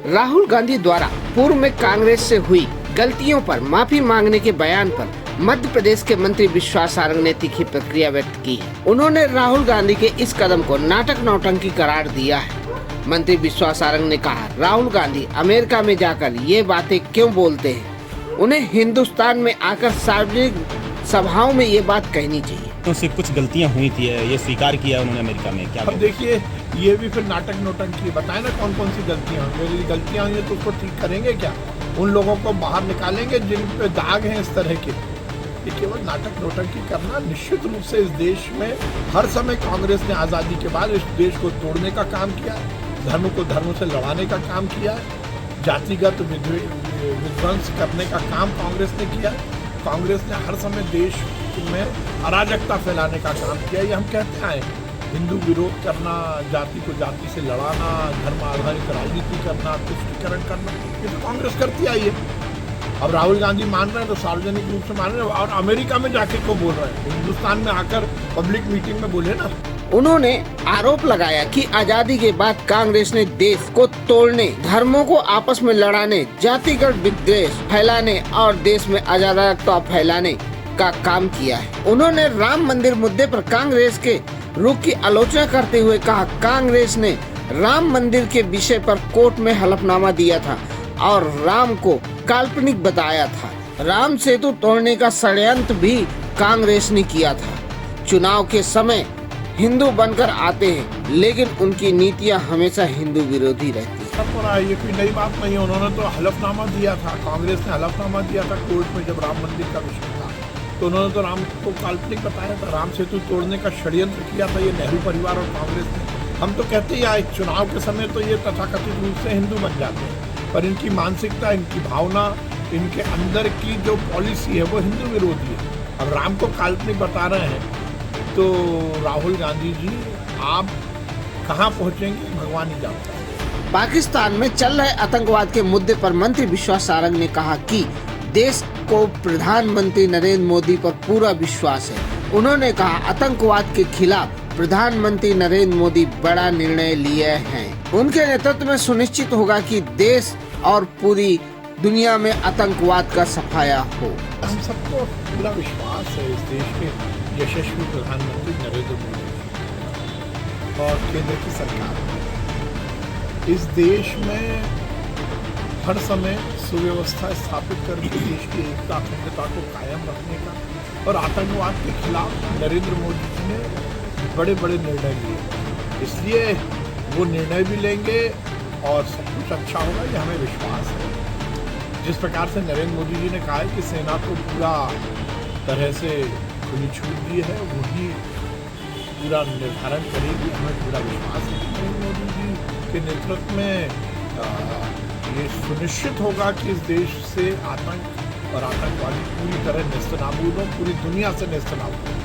राहुल गांधी द्वारा पूर्व में कांग्रेस से हुई गलतियों पर माफी मांगने के बयान पर मध्य प्रदेश के मंत्री विश्वास सारंग ने तीखी प्रतिक्रिया व्यक्त की है। उन्होंने राहुल गांधी के इस कदम को नाटक नौटंकी करार दिया है। मंत्री विश्वास सारंग ने कहा, राहुल गांधी अमेरिका में जाकर ये बातें क्यों बोलते हैं? उन्हें हिंदुस्तान में आकर सार्वजनिक सभाओं में ये बात कहनी चाहिए। उनसे कुछ गलतियां हुई थी, ये स्वीकार किया उन्होंने अमेरिका में। क्या अब देखिए, ये भी फिर नाटक नौटंकी बताए ना कौन कौन सी गलतियां हुई। यदि गलतियां हुई तो उसको ठीक करेंगे क्या? उन लोगों को बाहर निकालेंगे जिन पे दाग हैं इस तरह के। ये केवल नाटक नौटंकी करना निश्चित रूप से इस देश में हर समय कांग्रेस ने आज़ादी के बाद इस देश को तोड़ने का काम किया, धर्म को धर्म से लड़ाने का काम किया, जातिगत विध्वंस करने का काम कांग्रेस ने किया। कांग्रेस ने हर समय देश में अराजकता फैलाने का काम किया। ये हम कहते आए, हिंदू विरोध करना, जाति को जाति से लड़ाना, धर्म आधारित राजनीति करना, तुष्टीकरण करना, ये तो कांग्रेस करती आई है। अब राहुल गांधी मान रहे हैं तो सार्वजनिक रूप से मान रहे हैं, और अमेरिका में जाके क्यों बोल रहे हैं? हिंदुस्तान में आकर पब्लिक मीटिंग में बोले ना। उन्होंने आरोप लगाया कि आजादी के बाद कांग्रेस ने देश को तोड़ने, धर्मों को आपस में लड़ाने, जातिगत विद्वेष फैलाने और देश में अराजकता फैलाने का काम किया है। उन्होंने राम मंदिर मुद्दे पर कांग्रेस के रुख की आलोचना करते हुए कहा, कांग्रेस ने राम मंदिर के विषय पर कोर्ट में हलफनामा दिया था और राम को काल्पनिक बताया था। राम सेतु तोड़ने का षड्यंत्र भी कांग्रेस ने किया था। चुनाव के समय हिंदू बनकर आते हैं, लेकिन उनकी नीतियां हमेशा हिंदू विरोधी रहती है। ये कोई नई बात नहीं है। उन्होंने तो हलफनामा दिया था, कांग्रेस ने हलफनामा दिया था कोर्ट में जब राम मंदिर का विषय था, तो उन्होंने तो राम को काल्पनिक बताया था। राम सेतु तोड़ने का षड्यंत्र किया था ये नेहरू परिवार और कांग्रेस ने। हम तो कहते ही आए, चुनाव के समय तो ये तथाकथित रूप से हिंदू बन जाते हैं, पर इनकी मानसिकता, इनकी भावना, इनके अंदर की जो पॉलिसी है वो हिंदू विरोधी है। अब राम को काल्पनिक बता रहे हैं तो राहुल गांधी जी आप कहां पहुंचेंगे भगवान ही जानता है। पाकिस्तान में चल रहे आतंकवाद के मुद्दे पर मंत्री विश्वास सारंग ने कहा कि देश को प्रधानमंत्री नरेंद्र मोदी पर पूरा विश्वास है। उन्होंने कहा, आतंकवाद के खिलाफ प्रधानमंत्री नरेंद्र मोदी बड़ा निर्णय लिए हैं। उनके नेतृत्व में सुनिश्चित होगा कि देश और पूरी दुनिया में आतंकवाद का सफाया हो। हम सबको पूरा विश्वास है इस देश के यशस्वी प्रधानमंत्री नरेंद्र मोदी और केंद्र की सरकार इस देश में हर समय सुव्यवस्था स्थापित करके देश की एकता अखंडता को कायम रखने का, और आतंकवाद के खिलाफ नरेंद्र मोदी जी ने बड़े बड़े निर्णय लिए। इसलिए वो निर्णय भी लेंगे और सब कुछ अच्छा होगा, ये हमें विश्वास है। जिस प्रकार से नरेंद्र मोदी जी ने कहा है कि सेना को पूरा तरह से खुली छूट दी है, वही पूरा निर्धारण करेगी। हमें पूरा विश्वास है कि नरेंद्र मोदी जी के नेतृत्व में ये सुनिश्चित होगा कि इस देश से आतंक और आतंकवादी पूरी तरह नेस्तनाबूद हो, पूरी दुनिया से नेस्तनाबूद हो।